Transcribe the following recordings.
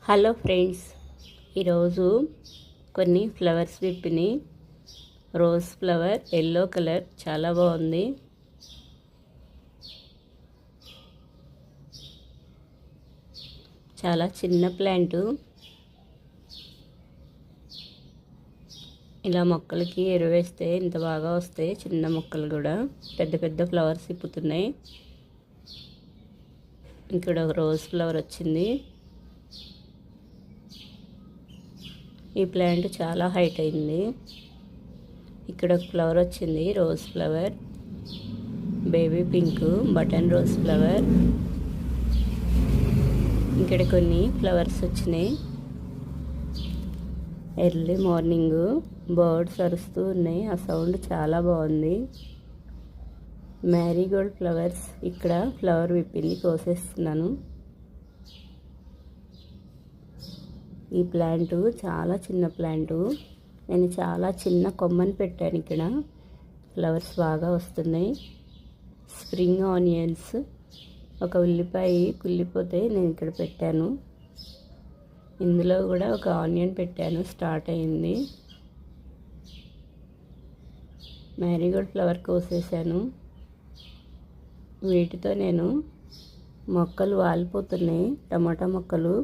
Hello friends, ఈరోజు కొన్ని flowers విప్పిని. రోజ్ ఫ్లవర్ ఎల్లో కలర్ చాలా బాగుంది. చాలా చిన్న ప్లాంట్. ఇలా మొక్కలకి ఎరువేస్తే ఇంత బాగా వస్తాయి. చిన్న మొక్కలు కూడా పెద్ద పెద్ద ఫ్లవర్స్ ఇప్పుతున్నాయి. ఇక్కడ ఒక రోజ్ ఫ్లవర్ వచ్చింది. ఈ ప్లాంట్ చాలా హైట్ అయింది. ఇక్కడ ఒక ఫ్లవర్ వచ్చింది, rose flower, baby pink, button rose flower. ఇక్కడ కొన్ని ఫ్లవర్స్ వచ్చినాయి. ఎర్లీ మార్నింగ్ బర్డ్స్ అరుస్తూ ఉన్నాయి. ఆ సౌండ్ చాలా బాగుంది. మ్యారీగోల్డ్ ఫ్లవర్స్. ఇక్కడ ఫ్లవర్ విప్పింది, కోసేస్తున్నాను. ఈ ప్లాంటు చాలా చిన్న ప్లాంటు. నేను చాలా చిన్న కొమ్మని పెట్టాను. ఇక్కడ ఫ్లవర్స్ బాగా వస్తున్నాయి. స్ప్రింగ్ ఆనియన్స్, ఒక ఉల్లిపాయ కుళ్ళిపోతే నేను ఇక్కడ పెట్టాను. ఇందులో కూడా ఒక ఆనియన్ పెట్టాను, స్టార్ట్ అయింది. మ్యారీగోల్డ్ ఫ్లవర్ కోసేసాను. వీటితో నేను మొక్కలు వాలిపోతున్నాయి. టమాటా మొక్కలు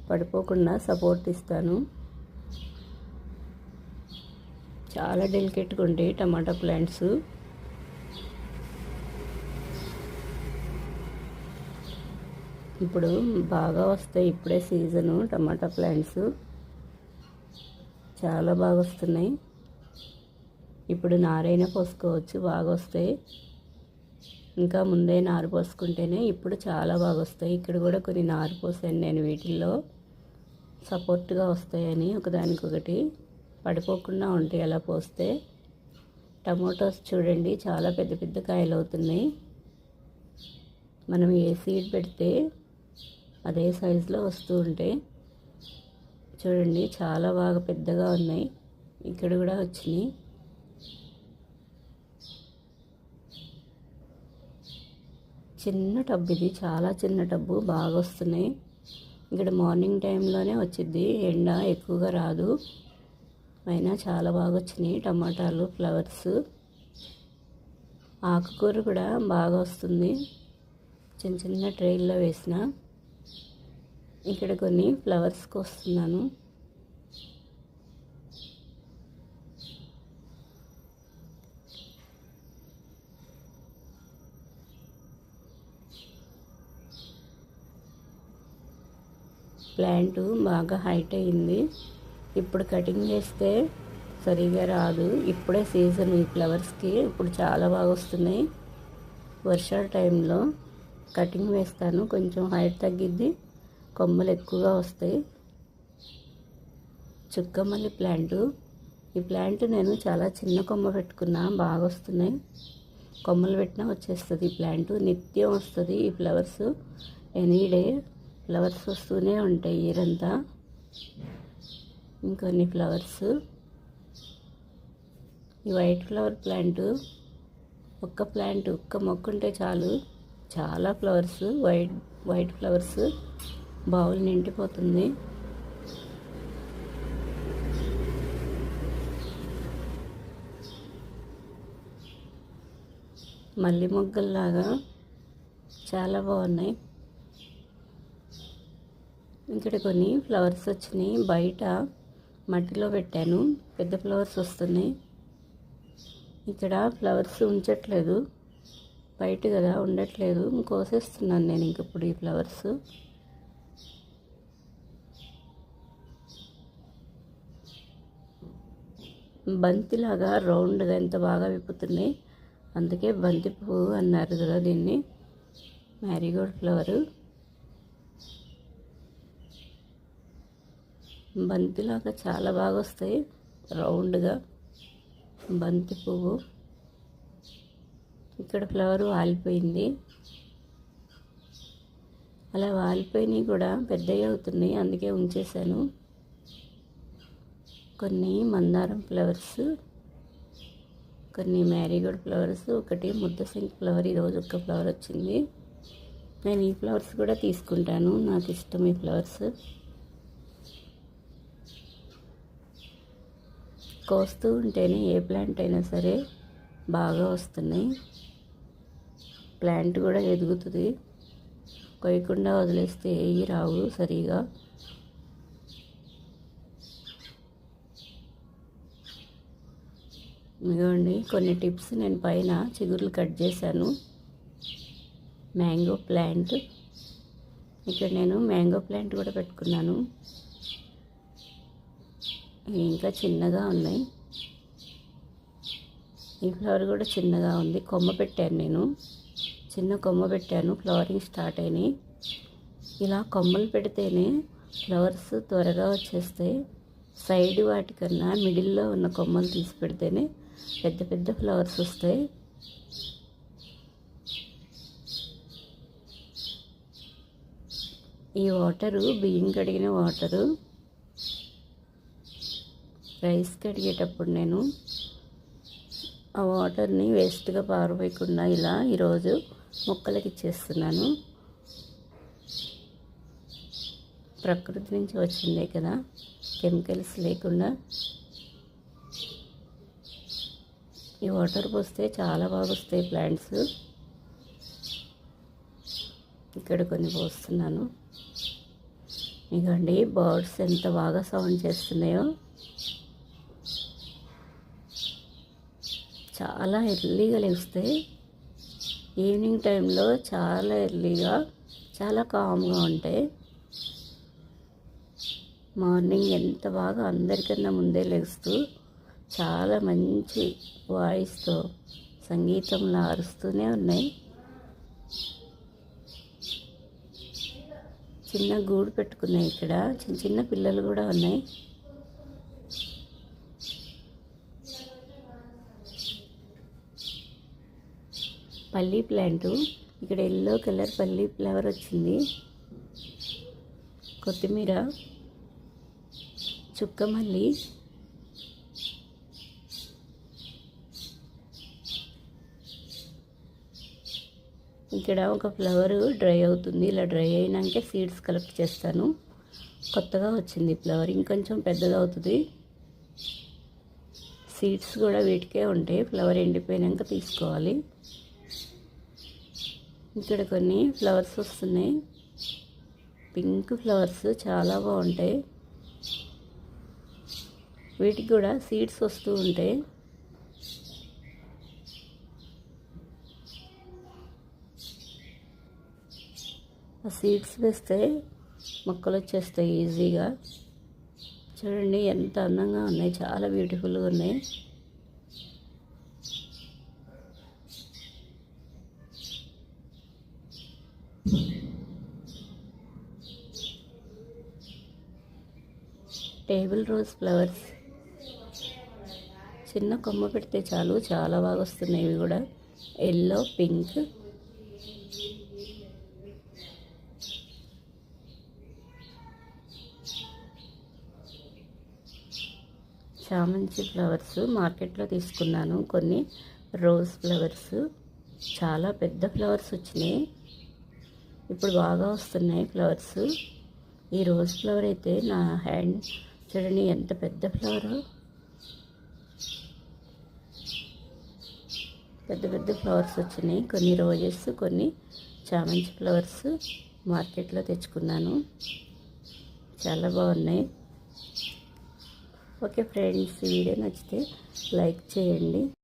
పడిపోకుండా సపోర్ట్ ఇస్తాను. చాలా డెలికేట్గా ఉంటాయి టమాటా ప్లాంట్స్. ఇప్పుడు బాగా వస్తాయి. ఇప్పుడే సీజను టమాటా ప్లాంట్స్ చాలా బాగా వస్తున్నాయి. ఇప్పుడు నారైనా పోసుకోవచ్చు, బాగా వస్తాయి. ఇంకా ముందే నారు పోసుకుంటేనే ఇప్పుడు చాలా బాగా వస్తాయి. ఇక్కడ కూడా కొన్ని నారు పోసాను నేను, వీటిల్లో సపోర్ట్గా వస్తాయని. ఒకదానికొకటి పడిపోకుండా ఉంటాయి అలా పోస్తే. టమోటాస్ చూడండి, చాలా పెద్ద పెద్ద కాయలు అవుతున్నాయి. మనం ఏ సీడ్ పెడితే అదే సైజులో వస్తూ ఉంటాయి. చూడండి, చాలా బాగా పెద్దగా ఉన్నాయి. ఇక్కడ కూడా వచ్చినాయి. చిన్న టబ్ ఇది, చాలా చిన్న టబ్బు, బాగా వస్తున్నాయి. ఇక్కడ మార్నింగ్ టైంలోనే వచ్చింది, ఎండ ఎక్కువగా రాదు. అయినా చాలా బాగా వచ్చినాయి టమాటాలు, ఫ్లవర్స్. ఆకుకూర కూడా బాగా వస్తుంది. చిన్న చిన్న ట్రైల్లో వేసిన. ఇక్కడ కొన్ని ఫ్లవర్స్కి వస్తున్నాను. ప్లాంట్ బాగా హైట్ అయింది. ఇప్పుడు కటింగ్ చేస్తే సరిగా రాదు. ఇప్పుడే సీజన్ ఈ ఫ్లవర్స్కి. ఇప్పుడు చాలా బాగా వస్తున్నాయి. వర్షాల టైంలో కటింగ్ వేస్తాను, కొంచెం హైట్ తగ్గిద్ది, కొమ్మలు ఎక్కువగా వస్తాయి. చుక్కమల్లి ప్లాంటు. ఈ ప్లాంట్ నేను చాలా చిన్న కొమ్మ పెట్టుకున్నా, బాగా వస్తున్నాయి. కొమ్మలు పెట్టినా వచ్చేస్తుంది. ఈ ప్లాంట్ నిత్యం వస్తుంది. ఈ ఫ్లవర్స్ ఎనీడే ఫ్లవర్స్ వస్తూనే ఉంటాయి ఇయరంతా. ఇంకొన్ని ఫ్లవర్స్. ఈ వైట్ ఫ్లవర్ ప్లాంట్, ఒక్క మొక్క ఉంటే చాలు, చాలా ఫ్లవర్స్, వైట్ ఫ్లవర్స్. బౌల్ నిండిపోతుంది. మల్లి మొగ్గల్లాగా చాలా బాగున్నాయి. ఇక్కడ కొన్ని ఫ్లవర్స్ వచ్చినాయి. బయట మట్టిలో పెట్టాను, పెద్ద ఫ్లవర్స్ వస్తున్నాయి. ఇక్కడ ఫ్లవర్స్ ఉంచట్లేదు, బయట కదా ఉండట్లేదు, కోసేస్తున్నాను నేను ఇంకప్పుడు ఈ ఫ్లవర్స్. బంతిలాగా రౌండ్గా ఎంత బాగా విప్పుతున్నాయి. అందుకే బంతి పువ్వు అన్నారు కదా దీన్ని. మ్యారీగోల్డ్ ఫ్లవరు బంతిలాగా చాలా బాగా వస్తాయి, రౌండ్గా. బంతి పువ్వు. ఇక్కడ ఫ్లవర్ వాలిపోయింది. అలా వాలిపోయినవి కూడా పెద్దవి అవుతున్నాయి, అందుకే ఉంచేసాను. కొన్ని మందారం ఫ్లవర్స్, కొన్ని మ్యారీగోల్డ్ ఫ్లవర్స్, ఒకటి ముద్దసింక్ ఫ్లవర్. ఈరోజు ఒక్క ఫ్లవర్ వచ్చింది. నేను ఈ ఫ్లవర్స్ కూడా తీసుకుంటాను, నాకు ఇష్టం ఈ ఫ్లవర్స్. కోస్తూ ఉంటేనే ఏ ప్లాంట్ అయినా సరే బాగా వస్తున్నాయి. ప్లాంట్ కూడా ఎదుగుతుంది. కొయ్యకుండా వదిలేస్తే ఏవి రావు సరిగా. ఇదిగోండి కొన్ని టిప్స్. నేను పైన చిగుర్లు కట్ చేశాను. మ్యాంగో ప్లాంట్, ఇక్కడ నేను మ్యాంగో ప్లాంట్ కూడా పెట్టుకున్నాను. ఇంకా చిన్నగా ఉన్నాయి. ఈ ఫ్లవర్ కూడా చిన్నగా ఉంది. కొమ్మ పెట్టాను నేను, చిన్న కొమ్మ పెట్టాను. ఫ్లవరింగ్ స్టార్ట్ అయినాయి. ఇలా కొమ్మలు పెడితేనే ఫ్లవర్స్ త్వరగా వచ్చేస్తాయి. సైడ్ వాటికన్నా మిడిల్లో ఉన్న కొమ్మలు తీసి పెడితేనే పెద్ద పెద్ద ఫ్లవర్స్ వస్తాయి. ఈ వాటరు బియ్యం కడిగిన వాటరు. రైస్ కడిగేటప్పుడు నేను ఆ వాటర్ని వేస్ట్గా పారవేయకుండా ఇలా ఈరోజు మొక్కలకి ఇచ్చేస్తున్నాను. ప్రకృతి నుంచి వచ్చిందే కదా, కెమికల్స్ లేకుండా. ఈ వాటర్ పోస్తే చాలా బాగా వస్తాయి ప్లాంట్స్. ఇక్కడ కొన్ని పోస్తున్నాను. ఇదిగోండి బర్డ్స్ ఎంత బాగా సౌండ్ చేస్తున్నాయో. చాలా ఎర్లీగా లేస్తాయి. ఈవినింగ్ టైంలో చాలా ఎర్లీగా, చాలా కామ్గా ఉంటాయి. మార్నింగ్ ఎంత బాగా అందరికన్నా ముందే లేస్తూ చాలా మంచి వాయిస్తో సంగీతంలా అరుస్తూనే ఉన్నాయి. చిన్న గూడు పెట్టుకున్నాయి. ఇక్కడ చిన్న చిన్న పిల్లలు కూడా ఉన్నాయి. పల్లీ ప్లాంటు, ఇక్కడ ఎల్లో కలర్ పల్లీ ఫ్లవర్ వచ్చింది. కొత్తిమీర, చుక్కమల్లి, ఇక్కడ ఒక ఫ్లవర్ డ్రై అవుతుంది. ఇలా డ్రై అయినాకే సీడ్స్ కలెక్ట్ చేస్తాను. కొత్తగా వచ్చింది ఫ్లవర్, ఇంకొంచెం పెద్దగా అవుతుంది. సీడ్స్ కూడా వీటికే ఉంటాయి. ఫ్లవర్ ఎండిపోయినాక తీసుకోవాలి. ఇక్కడ కొన్ని ఫ్లవర్స్ వస్తున్నాయి. పింక్ ఫ్లవర్స్ చాలా బాగుంటాయి. వీటికి కూడా సీడ్స్ వస్తూ ఉంటాయి. ఆ సీడ్స్ వేస్తే మొక్కలు వచ్చేస్తాయి ఈజీగా. చూడండి ఎంత అందంగా ఉన్నాయి, చాలా బ్యూటిఫుల్గా ఉన్నాయి. టేబుల్ రోజ్ ఫ్లవర్స్, చిన్న కొమ్మ పెడితే చాలు చాలా బాగా వస్తున్నాయి. ఇవి కూడా ఎల్లో, పింక్. చామంతి ఫ్లవర్స్ మార్కెట్లో తీసుకున్నాను. కొన్ని రోజ్ ఫ్లవర్స్, చాలా పెద్ద ఫ్లవర్స్ వచ్చినాయి. ఇప్పుడు బాగా వస్తున్నాయి ఫ్లవర్స్. ఈ రోజ్ ఫ్లవర్ అయితే నా హ్యాండ్ చూడండి ఎంత పెద్ద ఫ్లవర్. పెద్ద పెద్ద ఫ్లవర్స్ వచ్చినాయి. కొన్ని రోజెస్, కొన్ని చామంతి ఫ్లవర్స్ మార్కెట్లో తెచ్చుకున్నాను. చాలా బాగున్నాయి. ఓకే ఫ్రెండ్స్, ఈ వీడియో నచ్చితే లైక్ చేయండి.